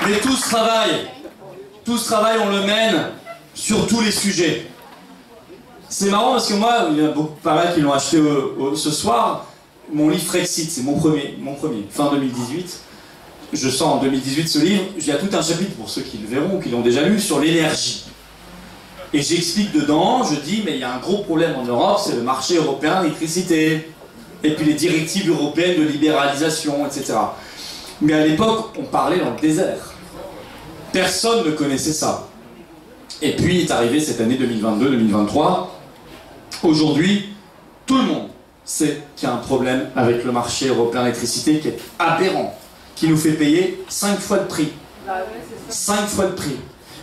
Mais tout ce travail, on le mène sur tous les sujets. C'est marrant parce que moi, il y en a beaucoup pas mal qui l'ont acheté ce soir. Mon livre Frexit, c'est mon premier, fin 2018. Je sors en 2018 ce livre. Il y a tout un chapitre, pour ceux qui le verront ou qui l'ont déjà lu, sur l'énergie. Et j'explique dedans, je dis, mais il y a un gros problème en Europe, c'est le marché européen de l'électricité. Et puis les directives européennes de libéralisation, etc. Mais à l'époque, on parlait dans le désert. Personne ne connaissait ça. Et puis est arrivé cette année 2022-2023. Aujourd'hui, tout le monde sait qu'il y a un problème avec le marché européen de l'électricité qui est aberrant, qui nous fait payer 5 fois le prix. 5 fois le prix.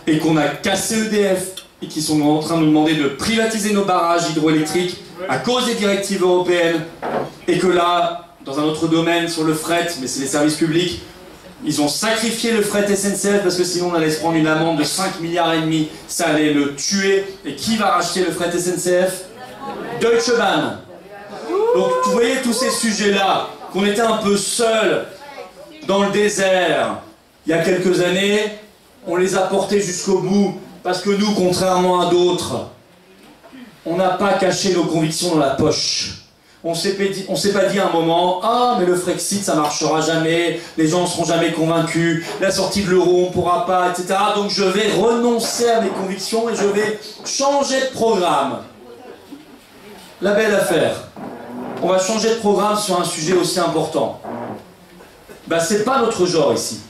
Et qu'on a cassé EDF, et qui sont en train de nous demander de privatiser nos barrages hydroélectriques à cause des directives européennes, et que là, dans un autre domaine, sur le fret, mais c'est les services publics, ils ont sacrifié le fret SNCF parce que sinon on allait se prendre une amende de 5 milliards et demi, ça allait le tuer. Et qui va racheter le fret SNCF? Deutsche Bahn. Donc vous voyez tous ces sujets-là, qu'on était un peu seuls dans le désert il y a quelques années, on les a portés jusqu'au bout, parce que nous, contrairement à d'autres, on n'a pas caché nos convictions dans la poche. On s'est pas dit à un moment, ah mais le Frexit ça marchera jamais, les gens ne seront jamais convaincus, la sortie de l'euro on pourra pas, etc. Donc je vais renoncer à mes convictions et je vais changer de programme. La belle affaire. On va changer de programme sur un sujet aussi important. Bah c'est pas notre genre ici.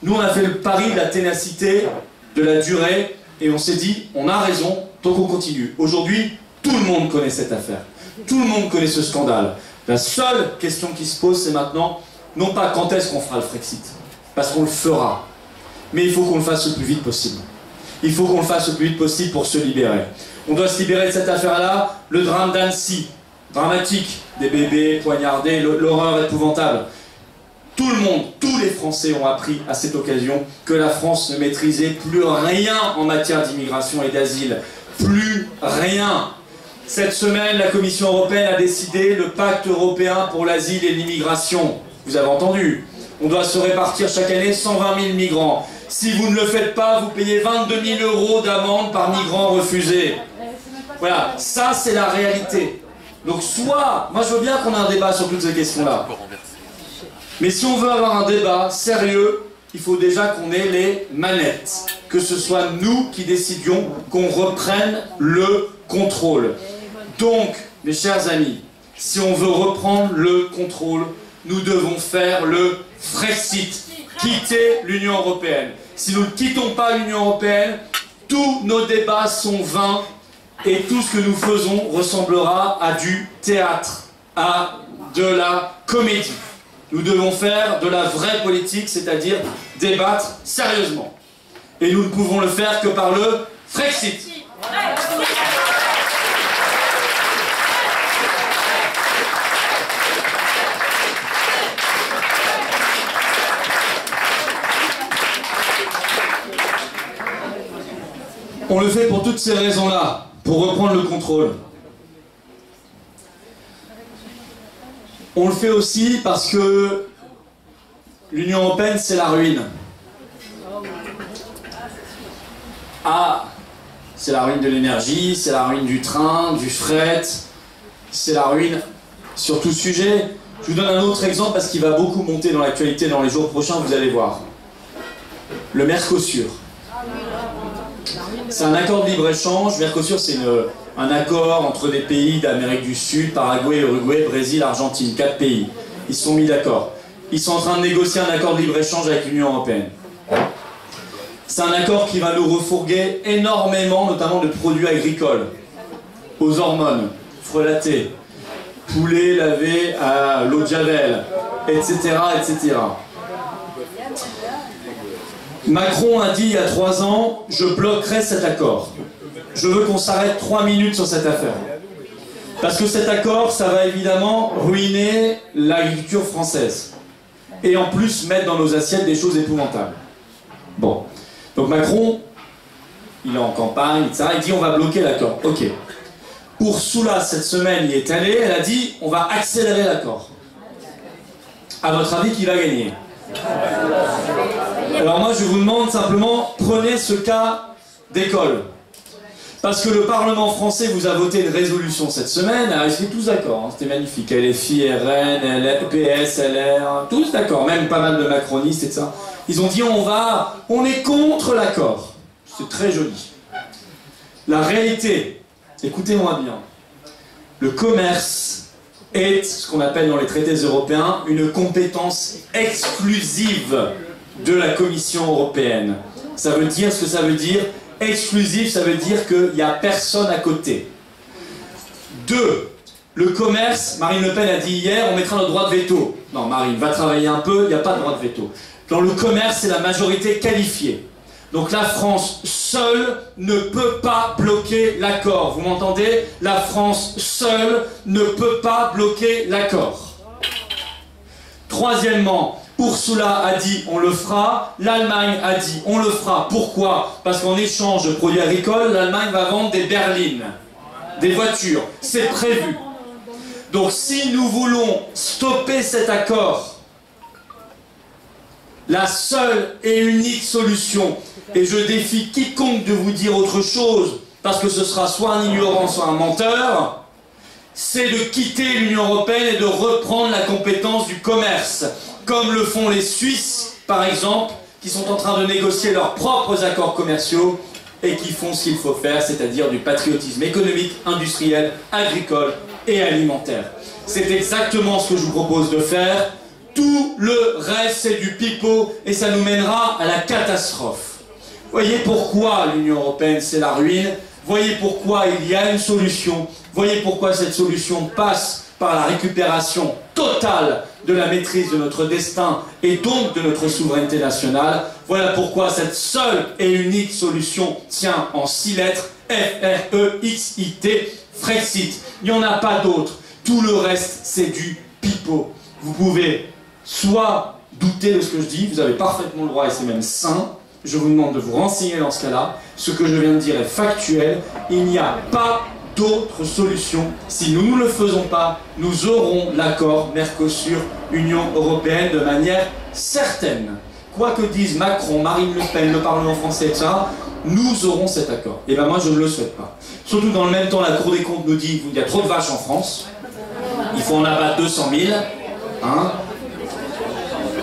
Nous on a fait le pari de la ténacité, de la durée, et on s'est dit, on a raison, donc on continue. Aujourd'hui, tout le monde connaît cette affaire. Tout le monde connaît ce scandale. La seule question qui se pose, c'est maintenant, non pas quand est-ce qu'on fera le Frexit, parce qu'on le fera, mais il faut qu'on le fasse le plus vite possible. Il faut qu'on le fasse le plus vite possible pour se libérer. On doit se libérer de cette affaire-là, le drame d'Annecy, dramatique, des bébés poignardés, l'horreur épouvantable. Tout le monde, tous les Français ont appris à cette occasion que la France ne maîtrisait plus rien en matière d'immigration et d'asile. Plus rien. Cette semaine, la Commission européenne a décidé le pacte européen pour l'asile et l'immigration. Vous avez entendu? On doit se répartir chaque année 120 000 migrants. Si vous ne le faites pas, vous payez 22 000 € d'amende par migrant refusé. Voilà, ça c'est la réalité. Donc soit, moi je veux bien qu'on ait un débat sur toutes ces questions-là. Mais si on veut avoir un débat sérieux, il faut déjà qu'on ait les manettes. Que ce soit nous qui décidions qu'on reprenne le contrôle. Donc, mes chers amis, si on veut reprendre le contrôle, nous devons faire le Frexit, quitter l'Union européenne. Si nous ne quittons pas l'Union européenne, tous nos débats sont vains et tout ce que nous faisons ressemblera à du théâtre, à de la comédie. Nous devons faire de la vraie politique, c'est-à-dire débattre sérieusement. Et nous ne pouvons le faire que par le Frexit. On le fait pour toutes ces raisons-là, pour reprendre le contrôle. On le fait aussi parce que l'Union européenne, c'est la ruine. Ah, c'est la ruine de l'énergie, c'est la ruine du train, du fret, c'est la ruine sur tout sujet. Je vous donne un autre exemple parce qu'il va beaucoup monter dans l'actualité dans les jours prochains, vous allez voir. Le Mercosur. C'est un accord de libre-échange. Mercosur, c'est un accord entre des pays d'Amérique du Sud, Paraguay, Uruguay, Brésil, Argentine, 4 pays. Ils se sont mis d'accord. Ils sont en train de négocier un accord de libre-échange avec l'Union européenne. C'est un accord qui va nous refourguer énormément, notamment de produits agricoles, aux hormones, frelatés, poulet lavé à l'eau de javel, etc., etc. Macron a dit il y a 3 ans, je bloquerai cet accord. Je veux qu'on s'arrête 3 minutes sur cette affaire. Parce que cet accord, ça va évidemment ruiner l'agriculture française. Et en plus, mettre dans nos assiettes des choses épouvantables. Bon. Donc Macron, il est en campagne, etc. Il dit on va bloquer l'accord. Ok. Ursula, cette semaine, y est allée, elle a dit on va accélérer l'accord. À votre avis, qui va gagner? Alors moi, je vous demande simplement, prenez ce cas d'école. Parce que le Parlement français vous a voté une résolution cette semaine, alors ils étaient tous d'accord, hein, c'était magnifique, LFI, RN, PS, LR, tous d'accord, même pas mal de macronistes et ça. Ils ont dit on est contre l'accord. C'est très joli. La réalité, écoutez-moi bien, le commerce est ce qu'on appelle dans les traités européens une compétence exclusive de la Commission européenne. Ça veut dire ce que ça veut dire. Exclusif, ça veut dire qu'il n'y a personne à côté. 2. Le commerce, Marine Le Pen a dit hier, on mettra notre droit de veto. Non, Marine, va travailler un peu, il n'y a pas de droit de veto. Dans le commerce, c'est la majorité qualifiée. Donc la France seule ne peut pas bloquer l'accord. Vous m'entendez? La France seule ne peut pas bloquer l'accord. Troisièmement, Ursula a dit on le fera, l'Allemagne a dit on le fera. Pourquoi? Parce qu'en échange de produits agricoles, l'Allemagne va vendre des berlines, des voitures. C'est prévu. Donc si nous voulons stopper cet accord, la seule et unique solution, et je défie quiconque de vous dire autre chose, parce que ce sera soit un ignorant, soit un menteur, c'est de quitter l'Union européenne et de reprendre la compétence du commerce. Comme le font les Suisses, par exemple, qui sont en train de négocier leurs propres accords commerciaux et qui font ce qu'il faut faire, c'est-à-dire du patriotisme économique, industriel, agricole et alimentaire. C'est exactement ce que je vous propose de faire. Tout le reste, c'est du pipeau et ça nous mènera à la catastrophe. Voyez pourquoi l'Union européenne, c'est la ruine. Voyez pourquoi il y a une solution. Voyez pourquoi cette solution passe par la récupération totale de la maîtrise de notre destin et donc de notre souveraineté nationale. Voilà pourquoi cette seule et unique solution tient en 6 lettres, F-R-E-X-I-T, Frexit. Il n'y en a pas d'autre. Tout le reste, c'est du pipeau. Vous pouvez soit douter de ce que je dis, vous avez parfaitement le droit et c'est même sain. Je vous demande de vous renseigner dans ce cas-là. Ce que je viens de dire est factuel. Il n'y a pas d'autre solution. Si nous ne le faisons pas, nous aurons l'accord Mercosur-Union européenne de manière certaine. Quoi que disent Macron, Marine Le Pen, le Parlement français, etc., nous aurons cet accord. Et bien moi, je ne le souhaite pas. Surtout dans le même temps, la Cour des comptes nous dit qu'il y a trop de vaches en France. Il faut en abattre 200 000. Hein.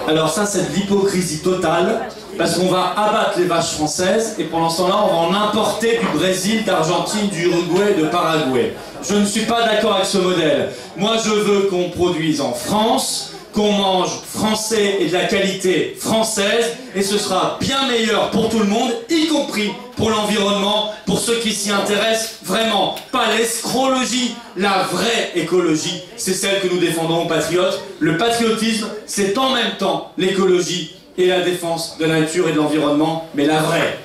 Alors ça, c'est de l'hypocrisie totale. Parce qu'on va abattre les vaches françaises et pendant ce temps-là, on va en importer du Brésil, d'Argentine, du Uruguay et de Paraguay. Je ne suis pas d'accord avec ce modèle. Moi, je veux qu'on produise en France, qu'on mange français et de la qualité française, et ce sera bien meilleur pour tout le monde, y compris pour l'environnement, pour ceux qui s'y intéressent vraiment. Pas l'escrologie, la vraie écologie, c'est celle que nous défendons aux patriotes. Le patriotisme, c'est en même temps l'écologie et la défense de la nature et de l'environnement, mais la vraie.